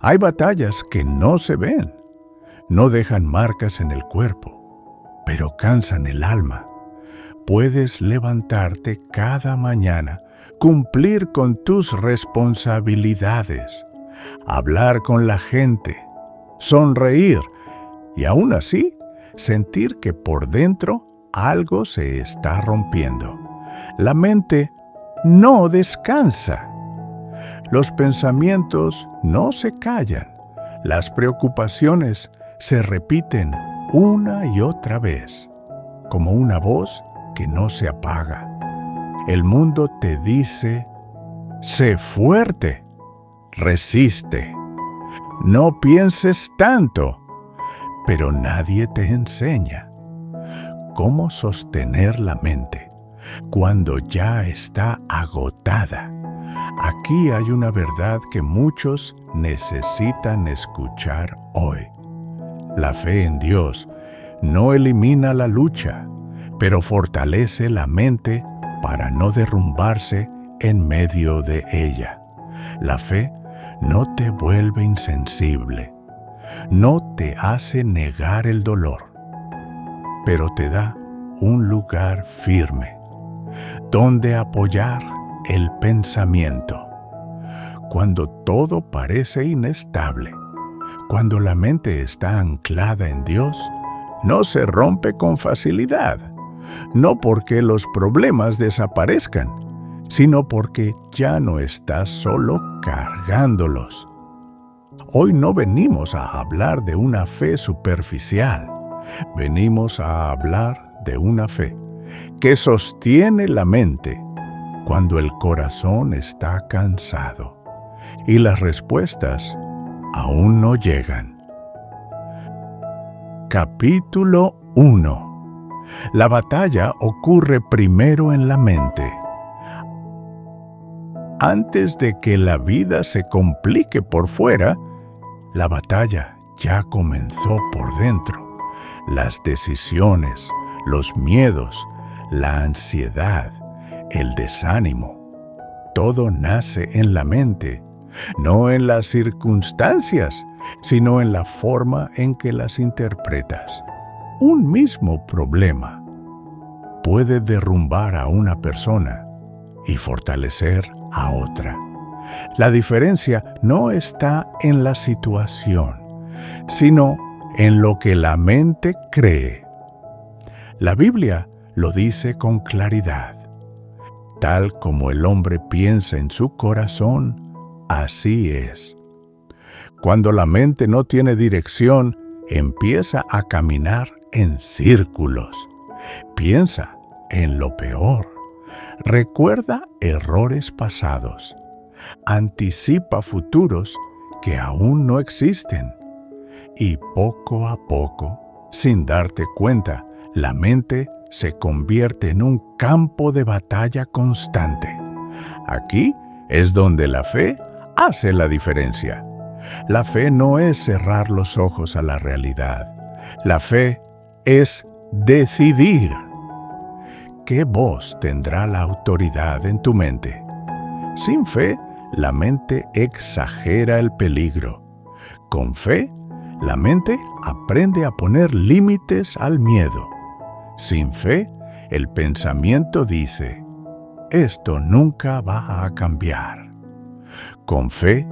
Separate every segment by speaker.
Speaker 1: Hay batallas que no se ven, no dejan marcas en el cuerpo, pero cansan el alma. Puedes levantarte cada mañana, cumplir con tus responsabilidades, hablar con la gente, sonreír y aún así sentir que por dentro algo se está rompiendo. La mente no descansa. Los pensamientos no se callan. Las preocupaciones se repiten una y otra vez, como una voz que no se apaga. El mundo te dice: sé fuerte, resiste, no pienses tanto, pero nadie te enseña cómo sostener la mente cuando ya está agotada. Aquí hay una verdad que muchos necesitan escuchar hoy. La fe en Dios no elimina la lucha, pero fortalece la mente para no derrumbarse en medio de ella. La fe no te vuelve insensible, no te hace negar el dolor, pero te da un lugar firme donde apoyar el pensamiento. Cuando todo parece inestable, cuando la mente está anclada en Dios, no se rompe con facilidad, no porque los problemas desaparezcan, sino porque ya no estás solo cargándolos. Hoy no venimos a hablar de una fe superficial, venimos a hablar de una fe que sostiene la mente cuando el corazón está cansado y las respuestas aún no llegan. Capítulo 1. La batalla ocurre primero en la mente. Antes de que la vida se complique por fuera, la batalla ya comenzó por dentro. Las decisiones, los miedos, la ansiedad, el desánimo, todo nace en la mente, no en las circunstancias, sino en la forma en que las interpretas. Un mismo problema puede derrumbar a una persona y fortalecer a otra. La diferencia no está en la situación, sino en lo que la mente cree. La Biblia lo dice con claridad. Tal como el hombre piensa en su corazón, así es. Cuando la mente no tiene dirección, empieza a caminar en círculos. Piensa en lo peor. Recuerda errores pasados. Anticipa futuros que aún no existen. Y poco a poco, sin darte cuenta, la mente se convierte en un campo de batalla constante. Aquí es donde la fe hace la diferencia. La fe no es cerrar los ojos a la realidad. La fe es decidir. ¿Qué voz tendrá la autoridad en tu mente? Sin fe, la mente exagera el peligro. Con fe, la mente aprende a poner límites al miedo. Sin fe, el pensamiento dice: esto nunca va a cambiar. Con fe,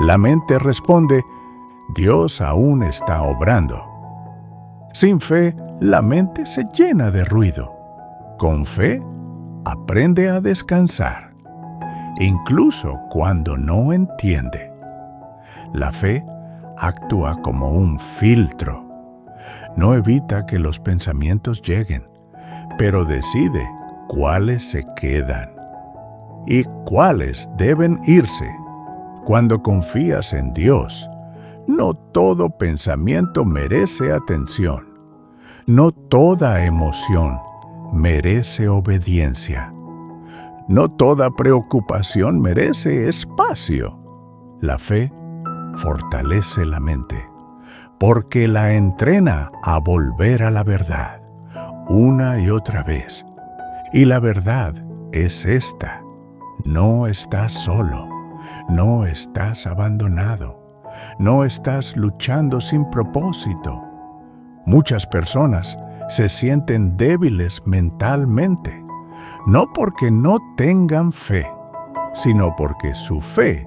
Speaker 1: la mente responde: Dios aún está obrando. Sin fe, la mente se llena de ruido. Con fe, aprende a descansar, incluso cuando no entiende. La fe actúa como un filtro. No evita que los pensamientos lleguen, pero decide cuáles se quedan y cuáles deben irse. Cuando confías en Dios, no todo pensamiento merece atención. No toda emoción merece obediencia. No toda preocupación merece espacio. La fe fortalece la mente, porque la entrena a volver a la verdad, una y otra vez. Y la verdad es esta: no estás solo, no estás abandonado, No estás luchando sin propósito. Muchas personas se sienten débiles mentalmente, no porque no tengan fe, sino porque su fe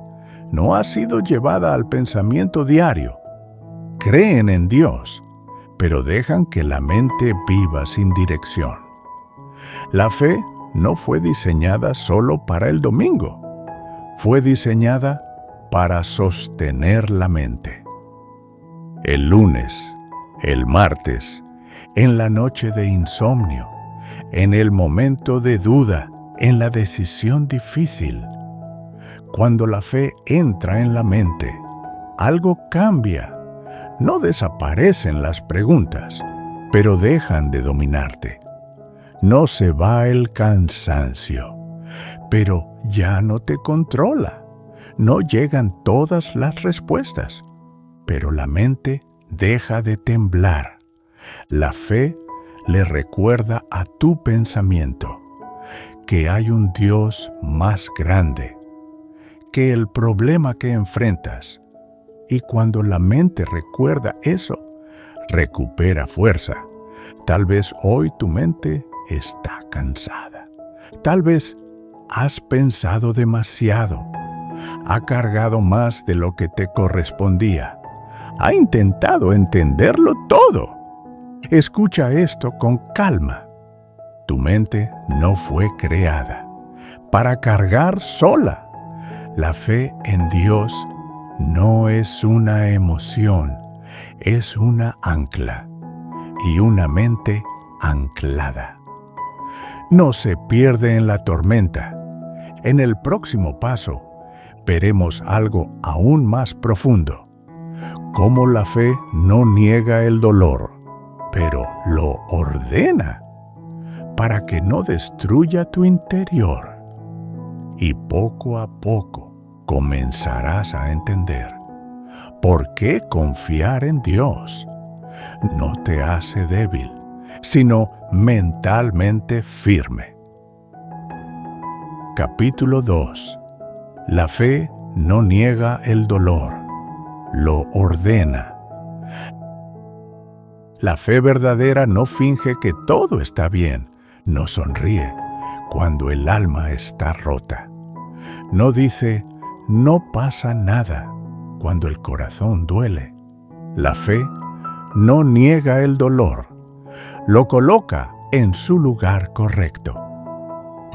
Speaker 1: no ha sido llevada al pensamiento diario. Creen en Dios, pero dejan que la mente viva sin dirección. La fe no fue diseñada solo para el domingo, fue diseñada para sostener la mente. El lunes, el martes, en la noche de insomnio, en el momento de duda, en la decisión difícil. Cuando la fe entra en la mente, algo cambia. No desaparecen las preguntas, pero dejan de dominarte. No se va el cansancio, pero ya no te controla. No llegan todas las respuestas, pero la mente deja de temblar. La fe le recuerda a tu pensamiento que hay un Dios más grande que el problema que enfrentas. Y cuando la mente recuerda eso, recupera fuerza. Tal vez hoy tu mente está cansada. Tal vez has pensado demasiado. Ha cargado más de lo que te correspondía. Ha intentado entenderlo todo. Escucha esto con calma. Tu mente no fue creada para cargar sola. La fe en Dios no es una emoción, es una ancla y una mente anclada. No se pierde en la tormenta. En el próximo paso, veremos algo aún más profundo. Cómo la fe no niega el dolor, pero lo ordena para que no destruya tu interior. Y poco a poco comenzarás a entender por qué confiar en Dios no te hace débil, sino mentalmente firme. Capítulo 2. La fe no niega el dolor, lo ordena. La fe verdadera no finge que todo está bien, no sonríe cuando el alma está rota. No dice, no pasa nada, cuando el corazón duele. La fe no niega el dolor, lo coloca en su lugar correcto.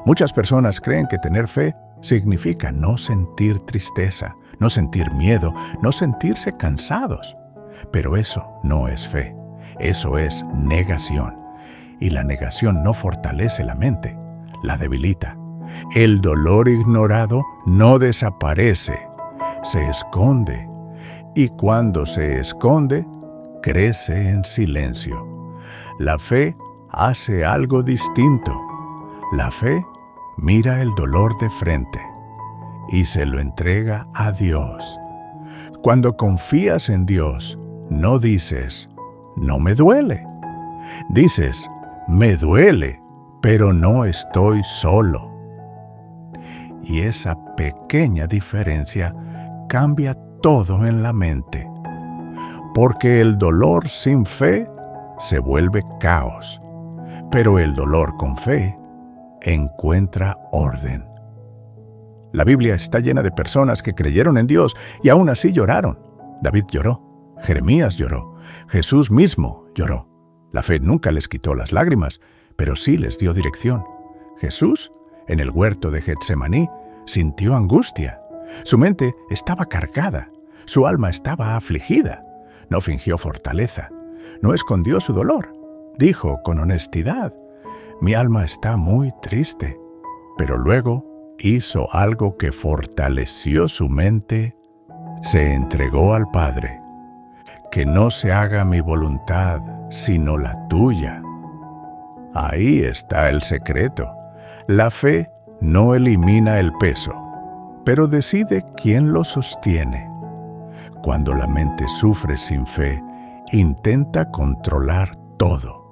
Speaker 1: Muchas personas creen que tener fe significa no sentir tristeza, no sentir miedo, no sentirse cansados. Pero eso no es fe, eso es negación. Y la negación no fortalece la mente, la debilita. El dolor ignorado no desaparece, se esconde. Y cuando se esconde, crece en silencio. La fe hace algo distinto. La fe mira el dolor de frente y se lo entrega a Dios. Cuando confías en Dios, no dices, no me duele. Dices, me duele, pero no estoy solo. Y esa pequeña diferencia cambia todo en la mente. Porque el dolor sin fe se vuelve caos, pero el dolor con fe encuentra orden. La Biblia está llena de personas que creyeron en Dios y aún así lloraron. David lloró, Jeremías lloró, Jesús mismo lloró. La fe nunca les quitó las lágrimas, pero sí les dio dirección. Jesús, en el huerto de Getsemaní, sintió angustia. Su mente estaba cargada, su alma estaba afligida. No fingió fortaleza, no escondió su dolor. Dijo con honestidad, mi alma está muy triste. Pero luego hizo algo que fortaleció su mente. Se entregó al Padre. Que no se haga mi voluntad, sino la tuya. Ahí está el secreto. La fe no elimina el peso, pero decide quién lo sostiene. Cuando la mente sufre sin fe, intenta controlar todo.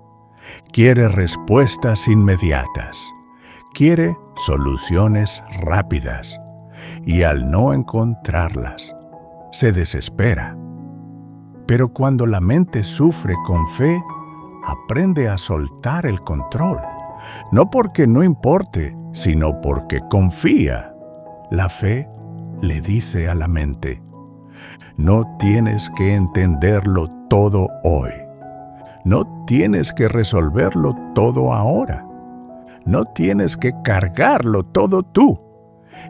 Speaker 1: Quiere respuestas inmediatas. Quiere soluciones rápidas. Y al no encontrarlas, se desespera. Pero cuando la mente sufre con fe, aprende a soltar el control, no porque no importe, sino porque confía. La fe le dice a la mente: no tienes que entenderlo todo hoy. No tienes que resolverlo todo ahora. No tienes que cargarlo todo tú.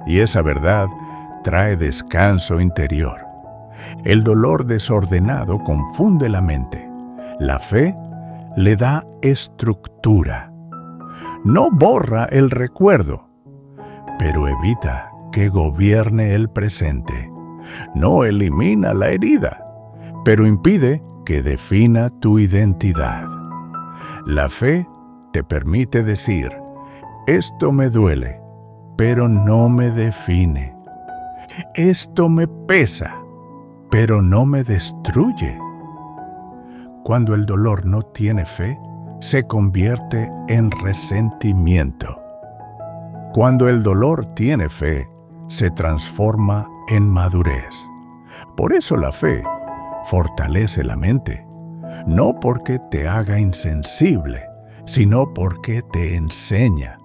Speaker 1: Y esa verdad trae descanso interior. El dolor desordenado confunde la mente. La fe le da estructura. No borra el recuerdo, pero evita que gobierne el presente. No elimina la herida, pero impide que defina tu identidad. La fe te permite decir: esto me duele, pero no me define. Esto me pesa, pero no me destruye. Cuando el dolor no tiene fe, se convierte en resentimiento. Cuando el dolor tiene fe, se transforma en madurez. Por eso la fe fortalece la mente, no porque te haga insensible, sino porque te enseña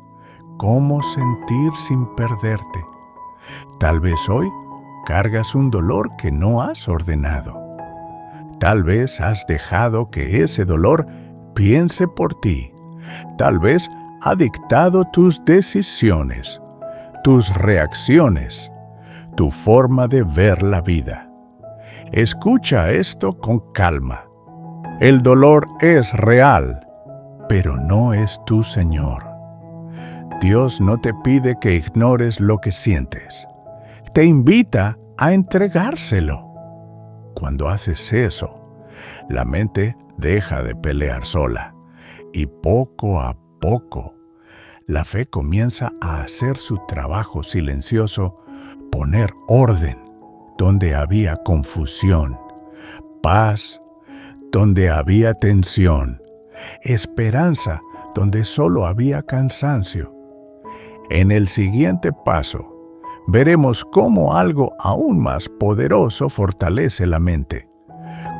Speaker 1: cómo sentir sin perderte. Tal vez hoy cargas un dolor que no has ordenado. Tal vez has dejado que ese dolor piense por ti. Tal vez ha dictado tus decisiones, tus reacciones, tu forma de ver la vida. Escucha esto con calma. El dolor es real, pero no es tu Señor. Dios no te pide que ignores lo que sientes. Te invita a entregárselo. Cuando haces eso, la mente deja de pelear sola y poco a poco la fe comienza a hacer su trabajo silencioso, poner orden donde había confusión, paz donde había tensión, esperanza donde solo había cansancio. En el siguiente paso, veremos cómo algo aún más poderoso fortalece la mente,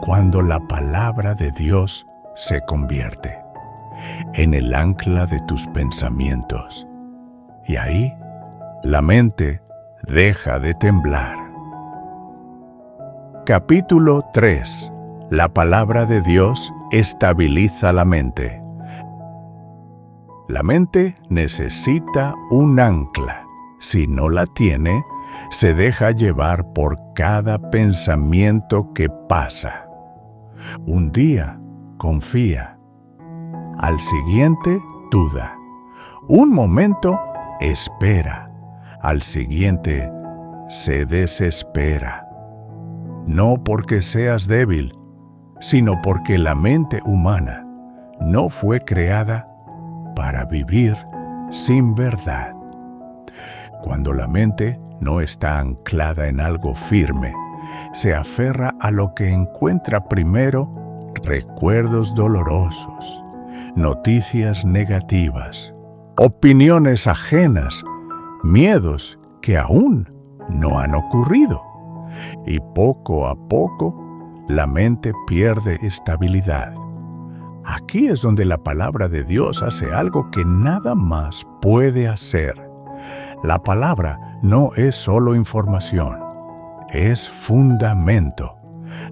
Speaker 1: cuando la palabra de Dios se convierte en el ancla de tus pensamientos. Y ahí, la mente deja de temblar. Capítulo 3. La palabra de Dios estabiliza la mente. La mente necesita un ancla. Si no la tiene, se deja llevar por cada pensamiento que pasa. Un día confía, al siguiente duda. Un momento espera, al siguiente se desespera. No porque seas débil, sino porque la mente humana no fue creada para vivir sin verdad. Cuando la mente no está anclada en algo firme, se aferra a lo que encuentra primero: recuerdos dolorosos, noticias negativas, opiniones ajenas, miedos que aún no han ocurrido. Y poco a poco, la mente pierde estabilidad. Aquí es donde la palabra de Dios hace algo que nada más puede hacer. La palabra no es solo información, es fundamento.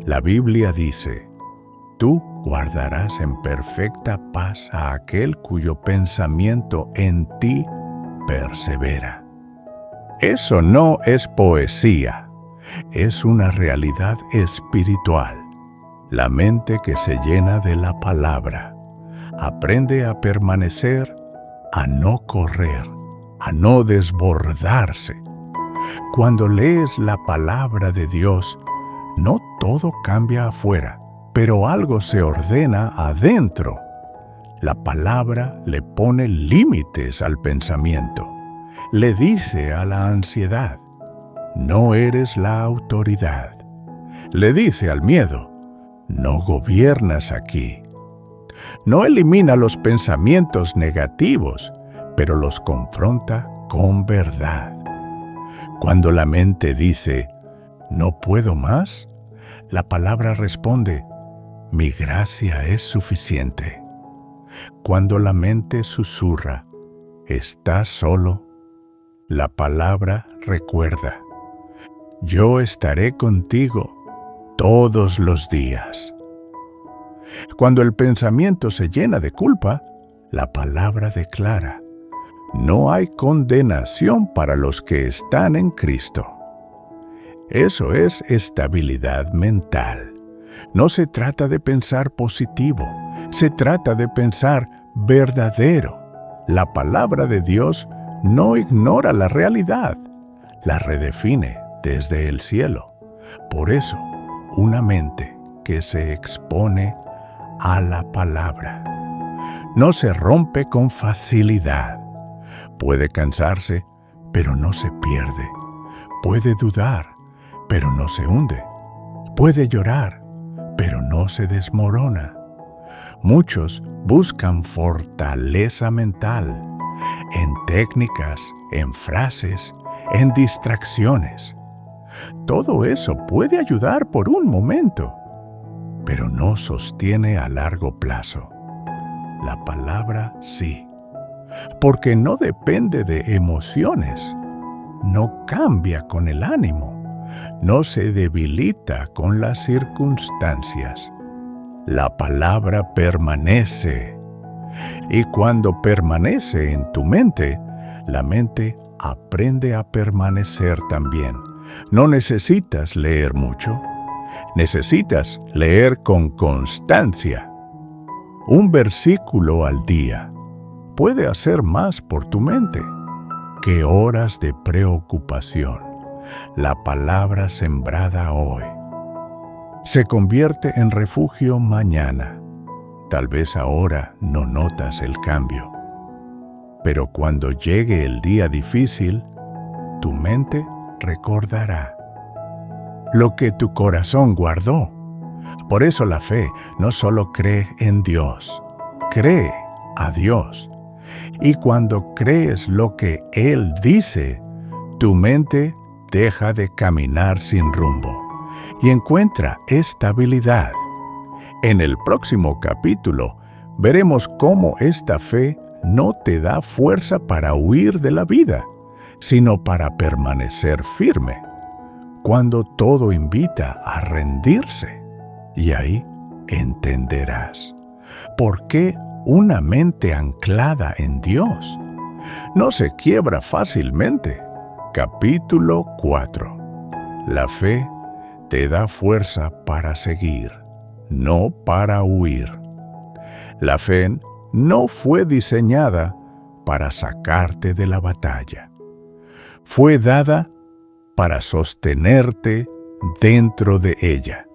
Speaker 1: La Biblia dice: tú guardarás en perfecta paz a aquel cuyo pensamiento en ti persevera. Eso no es poesía, es una realidad espiritual. La mente que se llena de la palabra aprende a permanecer, a no correr, a no desbordarse. Cuando lees la palabra de Dios, no todo cambia afuera, pero algo se ordena adentro. La palabra le pone límites al pensamiento. Le dice a la ansiedad: no eres la autoridad. Le dice al miedo: no gobiernas aquí. No elimina los pensamientos negativos, pero los confronta con verdad. Cuando la mente dice: ¿No puedo más? La palabra responde, mi gracia es suficiente. Cuando la mente susurra, ¿estás solo? La palabra recuerda, yo estaré contigo todos los días. Cuando el pensamiento se llena de culpa, la palabra declara, no hay condenación para los que están en Cristo. Eso es estabilidad mental. No se trata de pensar positivo, se trata de pensar verdadero. La palabra de Dios no ignora la realidad, la redefine desde el cielo. Por eso, una mente que se expone a la palabra no se rompe con facilidad. Puede cansarse, pero no se pierde. Puede dudar, pero no se hunde. Puede llorar, pero no se desmorona. Muchos buscan fortaleza mental en técnicas, en frases, en distracciones. Todo eso puede ayudar por un momento, pero no sostiene a largo plazo. La palabra sí, porque no depende de emociones, no cambia con el ánimo, no se debilita con las circunstancias. La palabra permanece, y cuando permanece en tu mente, la mente aprende a permanecer también. No necesitas leer mucho, necesitas leer con constancia. Un versículo al día puede hacer más por tu mente que horas de preocupación. La palabra sembrada hoy se convierte en refugio mañana. Tal vez ahora no notas el cambio, pero cuando llegue el día difícil, tu mente recordará lo que tu corazón guardó. Por eso la fe no solo cree en Dios, cree a Dios. Y cuando crees lo que Él dice, tu mente deja de caminar sin rumbo y encuentra estabilidad. En el próximo capítulo veremos cómo esta fe no te da fuerza para huir de la vida, sino para permanecer firme, cuando todo invita a rendirse. Y ahí entenderás por qué una mente anclada en Dios no se quiebra fácilmente. Capítulo 4. La fe te da fuerza para seguir, no para huir. La fe no fue diseñada para sacarte de la batalla. Fue dada para sostenerte dentro de ella.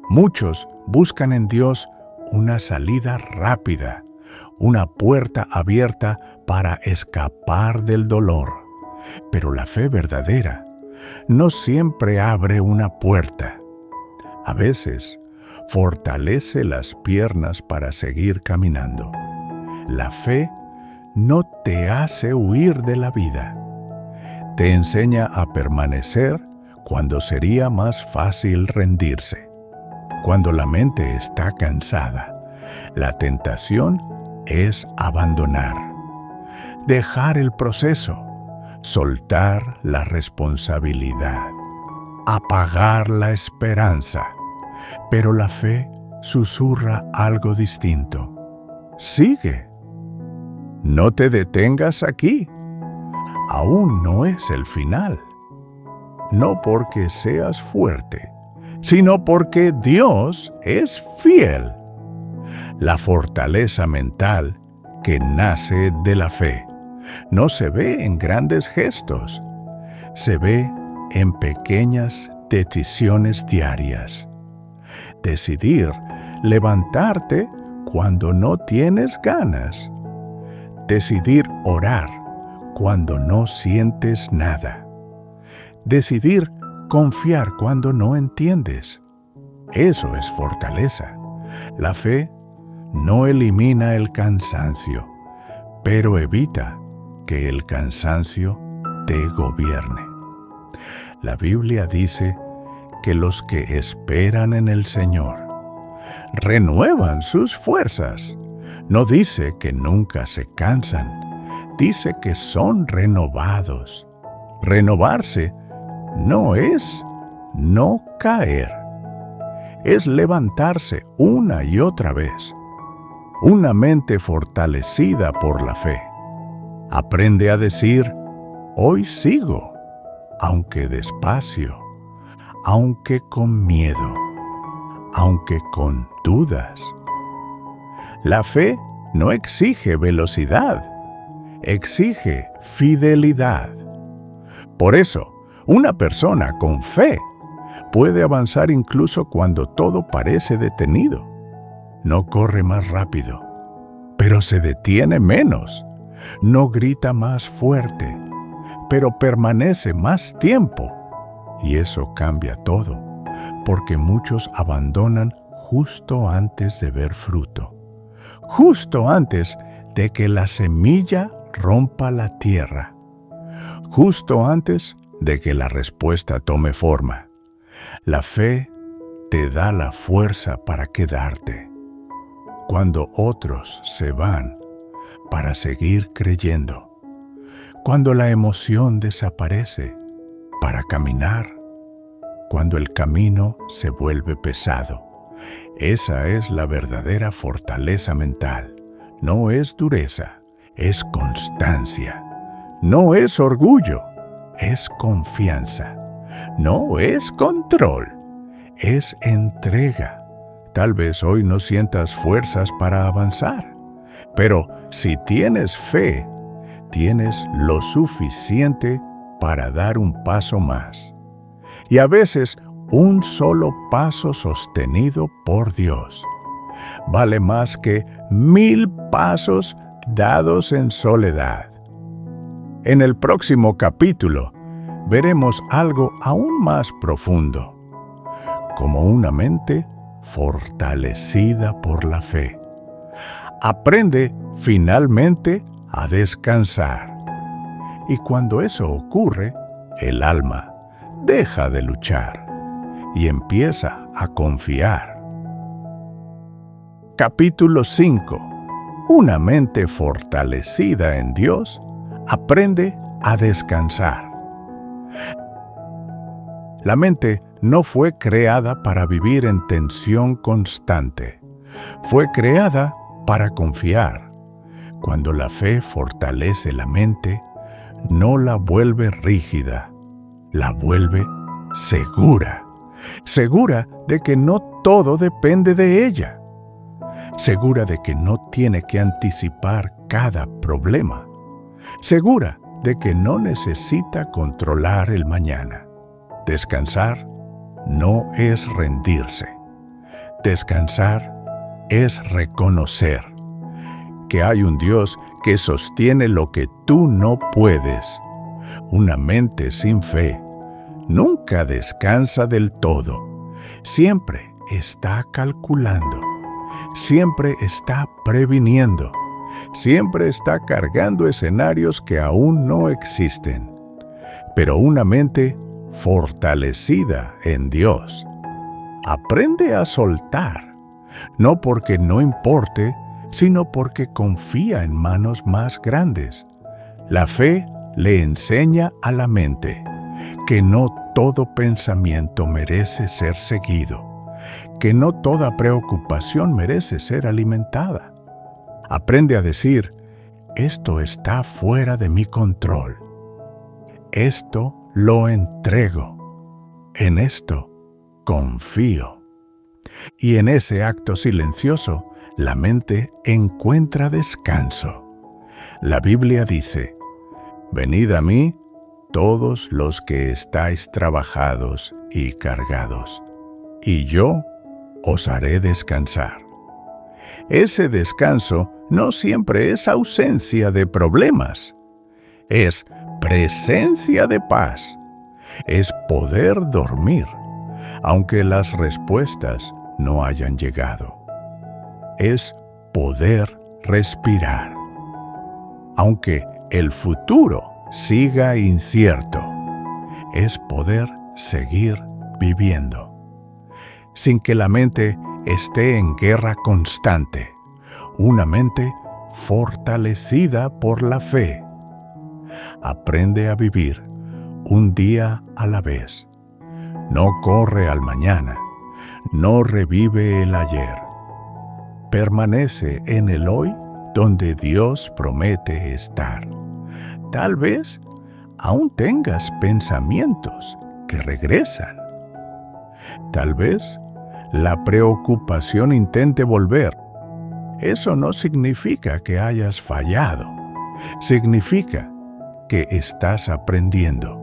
Speaker 1: Muchos buscan en Dios una salida rápida, una puerta abierta para escapar del dolor. Pero la fe verdadera no siempre abre una puerta. A veces fortalece las piernas para seguir caminando. La fe no te hace huir de la vida. Te enseña a permanecer cuando sería más fácil rendirse. Cuando la mente está cansada, la tentación es abandonar, dejar el proceso, soltar la responsabilidad, apagar la esperanza. Pero la fe susurra algo distinto. Sigue. No te detengas aquí. Aún no es el final. No porque seas fuerte, sino porque Dios es fiel. La fortaleza mental que nace de la fe no se ve en grandes gestos, se ve en pequeñas decisiones diarias. Decidir levantarte cuando no tienes ganas. Decidir orar cuando no sientes nada. Decidir confiar cuando no entiendes. Eso es fortaleza. La fe no elimina el cansancio, pero evita que el cansancio te gobierne. La Biblia dice que los que esperan en el Señor renuevan sus fuerzas. No dice que nunca se cansan, dice que son renovados. Renovarse no es no caer, es levantarse una y otra vez. Una mente fortalecida por la fe aprende a decir: hoy sigo, aunque despacio, aunque con miedo, aunque con dudas. La fe no exige velocidad, exige fidelidad. Por eso, una persona con fe puede avanzar incluso cuando todo parece detenido. No corre más rápido, pero se detiene menos. No grita más fuerte, pero permanece más tiempo. Y eso cambia todo, porque muchos abandonan justo antes de ver fruto, justo antes de que la semilla rompa la tierra, justo antes de que la respuesta tome forma. La fe te da la fuerza para quedarte. Cuando otros se van, para seguir creyendo. Cuando la emoción desaparece, para caminar. Cuando el camino se vuelve pesado. Esa es la verdadera fortaleza mental. No es dureza, es constancia. No es orgullo, es confianza. No es control, es entrega. Tal vez hoy no sientas fuerzas para avanzar, pero si tienes fe, tienes lo suficiente para dar un paso más. Y a veces un solo paso sostenido por Dios vale más que 1000 pasos dados en soledad. En el próximo capítulo veremos algo aún más profundo, como una mente fortalecida por la fe. Aprende finalmente a descansar. Y cuando eso ocurre, el alma deja de luchar y empieza a confiar. Capítulo 5. Una mente fortalecida en Dios aprende a descansar. La mente no fue creada para vivir en tensión constante. Fue creada para confiar. Cuando la fe fortalece la mente, no la vuelve rígida, la vuelve segura. Segura de que no todo depende de ella. Segura de que no tiene que anticipar cada problema. Segura de que no necesita controlar el mañana. Descansar no es rendirse. Descansar es reconocer que hay un Dios que sostiene lo que tú no puedes. Una mente sin fe nunca descansa del todo. Siempre está calculando. Siempre está previniendo. Siempre está cargando escenarios que aún no existen. Pero una mente fortalecida en Dios aprende a soltar, no porque no importe, sino porque confía en manos más grandes. La fe le enseña a la mente que no todo pensamiento merece ser seguido, que no toda preocupación merece ser alimentada. Aprende a decir: esto está fuera de mi control. Esto lo entrego. En esto confío. Y en ese acto silencioso, la mente encuentra descanso. La Biblia dice: venid a mí todos los que estáis trabajados y cargados, y yo os haré descansar. Ese descanso no siempre es ausencia de problemas, es presencia de paz, es poder dormir, aunque las respuestas no hayan llegado. Es poder respirar, aunque el futuro siga incierto. es poder seguir viviendo, sin que la mente esté en guerra constante, una mente fortalecida por la fe. Aprende a vivir un día a la vez. No corre al mañana, no revive el ayer. Permanece en el hoy donde Dios promete estar. Tal vez aún tengas pensamientos que regresan. Tal vez la preocupación intente volver. Eso no significa que hayas fallado. Significa que estás aprendiendo.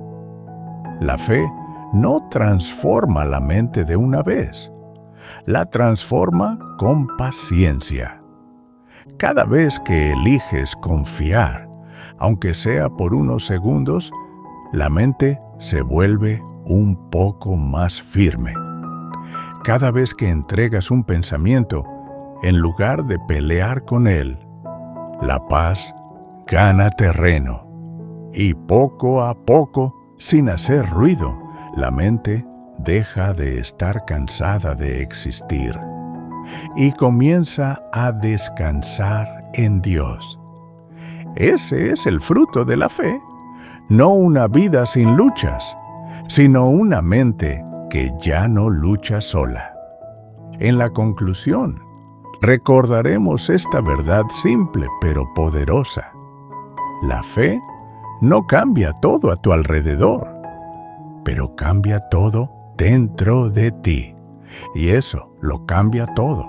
Speaker 1: La fe no transforma la mente de una vez. La transforma con paciencia. Cada vez que eliges confiar, aunque sea por unos segundos, la mente se vuelve un poco más firme. Cada vez que entregas un pensamiento, en lugar de pelear con él, la paz gana terreno. Y poco a poco, sin hacer ruido, la mente deja de estar cansada de existir y comienza a descansar en Dios. Ese es el fruto de la fe, no una vida sin luchas, sino una mente que ya no lucha sola. En la conclusión, recordaremos esta verdad simple pero poderosa. La fe no cambia todo a tu alrededor, pero cambia todo dentro de ti. Y eso lo cambia todo.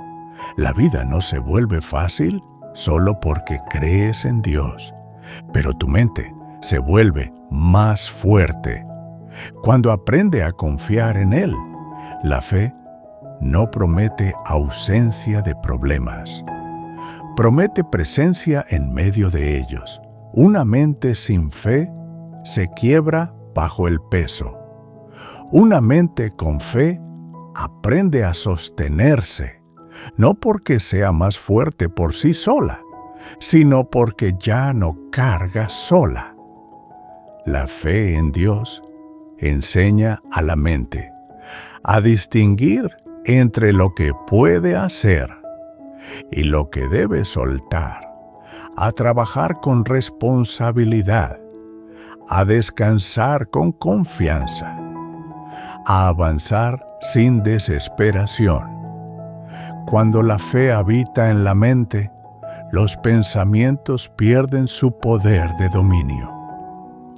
Speaker 1: La vida no se vuelve fácil solo porque crees en Dios, pero tu mente se vuelve más fuerte cuando aprende a confiar en Él. La fe no promete ausencia de problemas, promete presencia en medio de ellos. Una mente sin fe se quiebra bajo el peso. Una mente con fe aprende a sostenerse, no porque sea más fuerte por sí sola, sino porque ya no carga sola. La fe en Dios enseña a la mente a distinguir entre lo que puede hacer y lo que debe soltar, a trabajar con responsabilidad, a descansar con confianza, a avanzar sin desesperación. Cuando la fe habita en la mente, los pensamientos pierden su poder de dominio.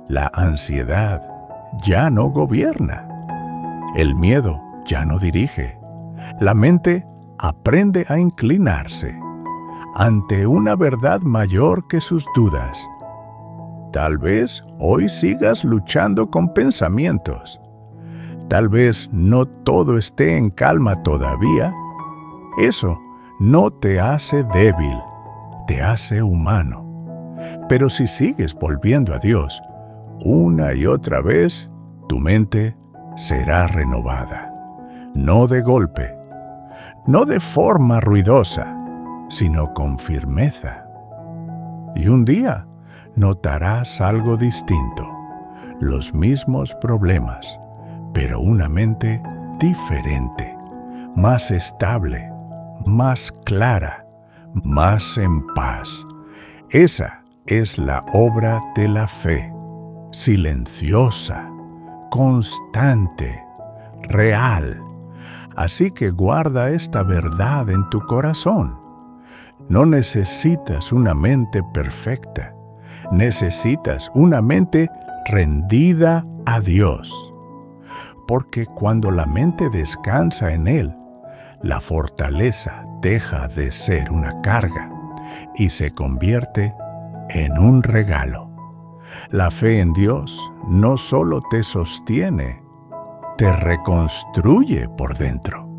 Speaker 1: La ansiedad ya no gobierna. El miedo ya no dirige. La mente aprende a inclinarse ante una verdad mayor que sus dudas. Tal vez hoy sigas luchando con pensamientos. Tal vez no todo esté en calma todavía. Eso no te hace débil, te hace humano. Pero si sigues volviendo a Dios una y otra vez, tu mente será renovada. No de golpe, no de forma ruidosa, sino con firmeza. Y un día notarás algo distinto, los mismos problemas, pero una mente diferente, más estable, más clara, más en paz. Esa es la obra de la fe, silenciosa, constante, real. Así que guarda esta verdad en tu corazón. No necesitas una mente perfecta, necesitas una mente rendida a Dios. Porque cuando la mente descansa en Él, la fortaleza deja de ser una carga y se convierte en un regalo. La fe en Dios no solo te sostiene, te reconstruye por dentro.